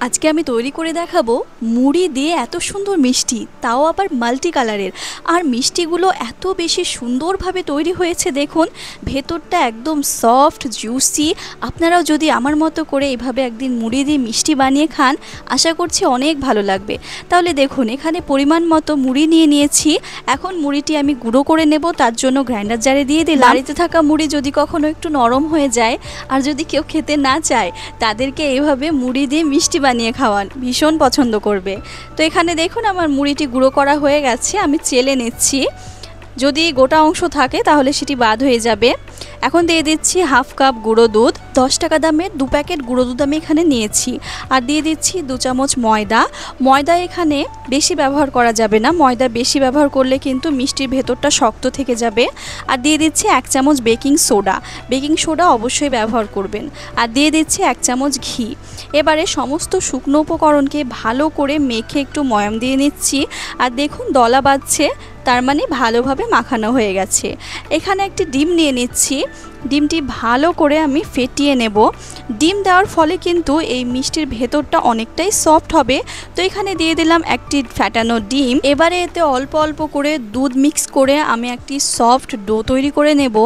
আজকে আমি তৈরি করে দেখাবো মুড়ি দিয়ে এত সুন্দর মিষ্টি, তাও আবার মাল্টি কালারের। আর মিষ্টিগুলো এত বেশি সুন্দরভাবে তৈরি হয়েছে, দেখুন ভেতরটা একদম সফট জুসি। আপনারাও যদি আমার মতো করে এইভাবে একদিন মুড়ি দিয়ে মিষ্টি বানিয়ে খান, আশা করছি অনেক ভালো লাগবে। তাহলে দেখুন এখানে পরিমাণ মতো মুড়ি নিয়ে নিয়েছি। এখন মুড়িটি আমি গুঁড়ো করে নেব, তার জন্য গ্রাইন্ডার জারে দিয়ে দিলাম। বাড়িতে থাকা মুড়ি যদি কখনো একটু নরম হয়ে যায় আর যদি কেউ খেতে না চায়, তাদেরকে এইভাবে মুড়ি দিয়ে মিষ্টি বানিয়ে খাওয়ান, ভীষণ পছন্দ করবে। তো এখানে দেখুন আমার মুড়িটি গুঁড়ো করা হয়ে গেছে, আমি চেলে নিচ্ছি। যদি গোটা অংশ থাকে তাহলে সেটি বাদ হয়ে যাবে। এখন দিয়ে দিচ্ছি হাফ কাপ গুঁড়ো দুধ। 10 টাকা দামের 2 প্যাকেট গুঁড়ো দুধ আমি এখানে নিয়েছি। আর দিয়ে দিচ্ছি 2 চামচ ময়দা। ময়দা এখানে বেশি ব্যবহার করা যাবে না, ময়দা বেশি ব্যবহার করলে কিন্তু মিষ্টির ভেতরটা শক্ত থেকে যাবে। আর দিয়ে দিচ্ছি 1 চামচ বেকিং সোডা। বেকিং সোডা অবশ্যই ব্যবহার করবেন। আর দিয়ে দিচ্ছি 1 চামচ ঘি। এবারে সমস্ত শুকনো উপকরণকে ভালো করে মেখে একটু ময়াম দিয়ে নিচ্ছি। আর দেখুন দলা বাঁধছে, তার মানে ভালোভাবে মাখানো হয়ে গেছে। এখানে একটি ডিম নিয়ে নিচ্ছি। ডিমটি ভালো করে আমি ফেটিয়ে নেব। ডিম দেওয়ার ফলে কিন্তু এই মিষ্টির ভেতরটা অনেকটাই সফট হবে। তো এখানে দিয়ে দিলাম একটি ফেটানো ডিম। এবারে এতে অল্প অল্প করে দুধ মিক্স করে আমি একটি সফট ডো তৈরি করে নেব।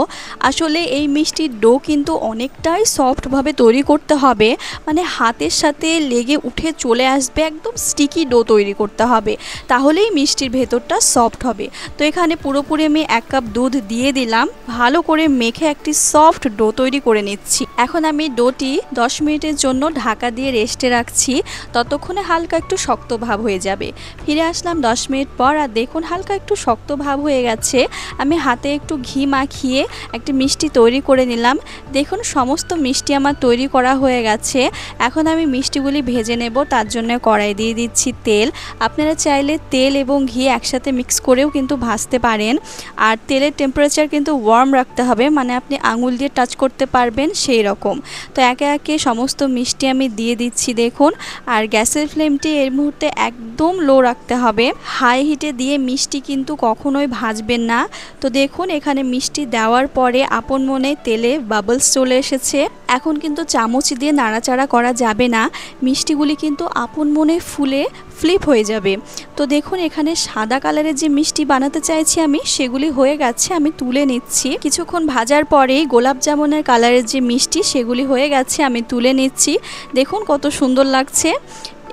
আসলে এই মিষ্টির ডো কিন্তু অনেকটাই সফটভাবে তৈরি করতে হবে, মানে হাতের সাথে লেগে উঠে চলে আসবে, একদম স্টিকি ডো তৈরি করতে হবে, তাহলেই মিষ্টির ভেতরটা সফট হবে। তো এখানে পুরোপুরি আমি 1 কাপ দুধ দিয়ে দিলাম। ভালো করে মেখে একটি সফট ডো তৈরি করে নিচ্ছি। এখন আমি ডোটি 10 মিনিটের জন্য ঢাকা দিয়ে রেস্টে রাখছি, ততক্ষণে হালকা একটু শক্ত ভাব হয়ে যাবে। ফিরে আসলাম 10 মিনিট পর, আর দেখুন হালকা একটু শক্ত ভাব হয়ে গেছে। আমি হাতে একটু ঘি মাখিয়ে একটি মিষ্টি তৈরি করে নিলাম। দেখুন সমস্ত মিষ্টি আমার তৈরি করা হয়ে গেছে। এখন আমি মিষ্টিগুলি ভেজে নেব, তার জন্য কড়াই দিয়ে দিচ্ছি তেল। আপনারা চাইলে তেল এবং ঘি একসাথে মিক্স করেও কিন্তু ভাজতে পারেন। আর তেলের টেম্পারেচার কিন্তু ওয়ার্ম রাখতে হবে, মানে আপনি আঙুল দিয়ে টাচ করতে পারবেন সেই রকম। তো একে একে সমস্ত মিষ্টি আমি দিয়ে দিচ্ছি দেখুন। আর গ্যাসের ফ্লেমটি এই মুহূর্তে একদম লো রাখতে হবে। হাই হিটে দিয়ে মিষ্টি কিন্তু কখনোই ভাজবেন না। তো দেখুন এখানে মিষ্টি দেওয়ার পরে আপন মনে তেলে বাবলস চলে এসেছে। এখন কিন্তু চামচ দিয়ে নাড়াচাড়া করা যাবে না, মিষ্টিগুলি কিন্তু আপন মনে ফুলে ফ্লিপ হয়ে যাবে। তো দেখুন এখানে সাদা কালারের যে মিষ্টি বানাতে চাইছি আমি, সেগুলি হয়ে গেছে, আমি তুলে নিচ্ছি। কিছুক্ষণ ভাজার পরেই গোলাপ জামুনের কালারের যে মিষ্টি, সেগুলি হয়ে গেছে, আমি তুলে নিচ্ছি। দেখুন কত সুন্দর লাগছে।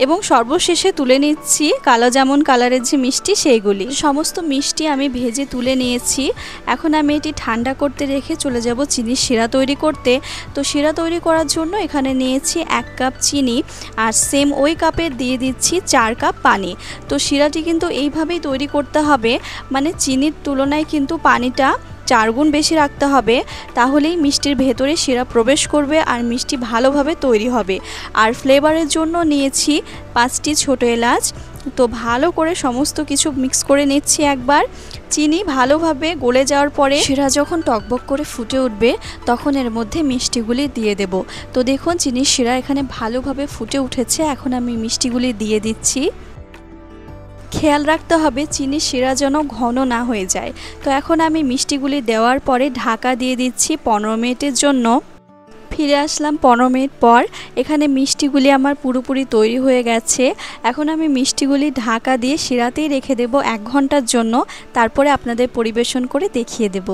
এবং সর্বশেষে তুলে নিচ্ছি কালো জামুন কালারের যে মিষ্টি, সেইগুলি। সমস্ত মিষ্টি আমি ভেজে তুলে নিয়েছি। এখন আমি এটি ঠান্ডা করতে রেখে চলে যাব চিনির শিরা তৈরি করতে। তো শিরা তৈরি করার জন্য এখানে নিয়েছি 1 কাপ চিনি, আর সেম ওই কাপে দিয়ে দিচ্ছি 4 কাপ পানি। তো শিরাটি কিন্তু এইভাবেই তৈরি করতে হবে, মানে চিনির তুলনায় কিন্তু পানিটা 4 গুণ বেশি রাখতে হবে, তাহলেই মিষ্টির ভেতরে শিরা প্রবেশ করবে আর মিষ্টি ভালোভাবে তৈরি হবে। আর ফ্লেভারের জন্য নিয়েছি 5টি ছোট এলাচ। তো ভালো করে সমস্ত কিছু মিক্স করে নিচ্ছি একবার। চিনি ভালোভাবে গলে যাওয়ার পরে শিরা যখন টকবক করে ফুটে উঠবে, তখন এর মধ্যে মিষ্টিগুলি দিয়ে দেব। তো দেখুন চিনির শিরা এখানে ভালোভাবে ফুটে উঠেছে। এখন আমি মিষ্টিগুলি দিয়ে দিচ্ছি। খেয়াল রাখতে হবে চিনির শিরা যেন ঘন না হয়ে যায়। তো এখন আমি মিষ্টিগুলি দেওয়ার পরে ঢাকা দিয়ে দিচ্ছি 15 মিনিটের জন্য। ফিরে আসলাম 15 মিনিট পর। এখানে মিষ্টিগুলি আমার পুরোপুরি তৈরি হয়ে গেছে। এখন আমি মিষ্টিগুলি ঢাকা দিয়ে শিরাতেই রেখে দেব 1 ঘন্টার জন্য, তারপরে আপনাদের পরিবেশন করে দেখিয়ে দেব।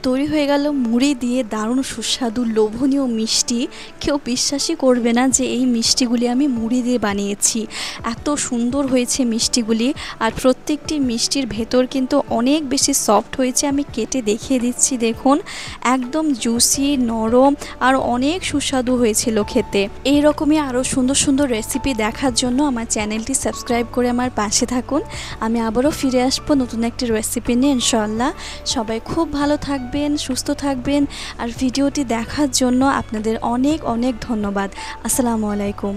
তৈরি হয়ে গেল মুড়ি দিয়ে দারুণ সুস্বাদু লোভনীয় মিষ্টি। কেউ বিশ্বাসই করবে না যে এই মিষ্টিগুলি আমি মুড়ি দিয়ে বানিয়েছি। এত সুন্দর হয়েছে মিষ্টিগুলি, আর প্রত্যেকটি মিষ্টির ভেতর কিন্তু অনেক বেশি সফট হয়েছে। আমি কেটে দেখিয়ে দিচ্ছি দেখুন, একদম জুসি নরম আর অনেক সুস্বাদু হয়েছিল খেতে। এই রকমই আরও সুন্দর সুন্দর রেসিপি দেখার জন্য আমার চ্যানেলটি সাবস্ক্রাইব করে আমার পাশে থাকুন। আমি আবারও ফিরে আসবো নতুন একটি রেসিপি নিয়ে ইনশাআল্লাহ। সবাই খুব ভালো থাকবেন, সুস্থ থাকবেন। আর ভিডিওটি দেখার জন্য আপনাদের অনেক অনেক ধন্যবাদ। আসসালামু আলাইকুম।